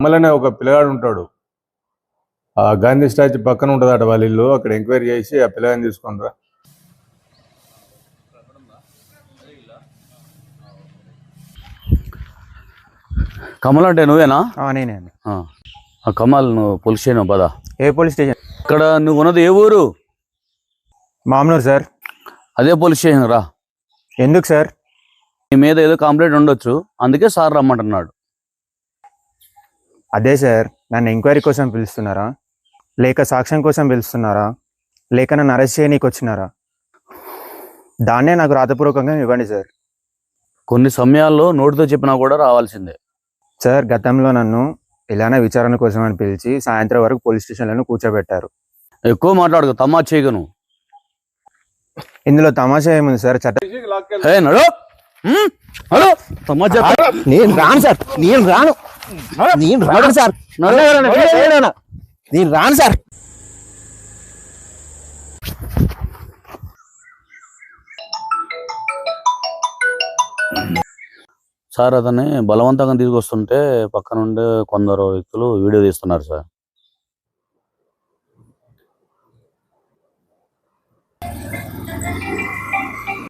మళ్ళీ ఒక పిల్లగాడు ఉంటాడు, ఆ గాంధీ స్టాచ్యూ పక్కన ఉంటుందట వాళ్ళ ఇల్లు. అక్కడ ఎంక్వైరీ చేసి ఆ పిల్లగాని తీసుకొని రా. కమల్ అంటే నువ్వేనా? నేనే. కమల్, నువ్వు పోలీస్ స్టేషన్ పదా. ఏ పోలీస్ స్టేషన్? ఇక్కడ నువ్వు ఉన్నది ఏ ఊరు? మామనూరు సార్. అదే పోలీస్ స్టేషన్ రా. ఎందుకు సార్? నీ మీద ఏదో కంప్లైంట్ ఉండొచ్చు, అందుకే సార్ రమ్మంటున్నాడు. అదే సార్, నన్ను ఎంక్వైరీ కోసం పిలుస్తున్నారా, లేక సాక్ష్యం కోసం పిలుస్తున్నారా, లేక నన్ను అరెస్ట్ చేయనీకి వచ్చినారా? దాన్నే నాకు రాతపూర్వకంగా ఇవ్వండి సార్. కొన్ని సమయాల్లో నోటితో చెప్పినా కూడా రావాల్సిందే సార్. గతంలో నన్ను ఇలానే విచారణ కోసం అని పిలిచి సాయంత్రం వరకు పోలీస్ స్టేషన్లను కూర్చోబెట్టారు. ఎక్కువ మాట్లాడుకో, తమాషా చేయగను. ఇందులో తమాషా ఏముంది సార్? నేను రాను సార్, నేను రాను సార్, నేను రాను సార్. సార్, అతన్ని బలవంతంగా తీసుకొస్తుంటే పక్క నుండి కొందరు వ్యక్తులు వీడియో తీస్తున్నారు సార్.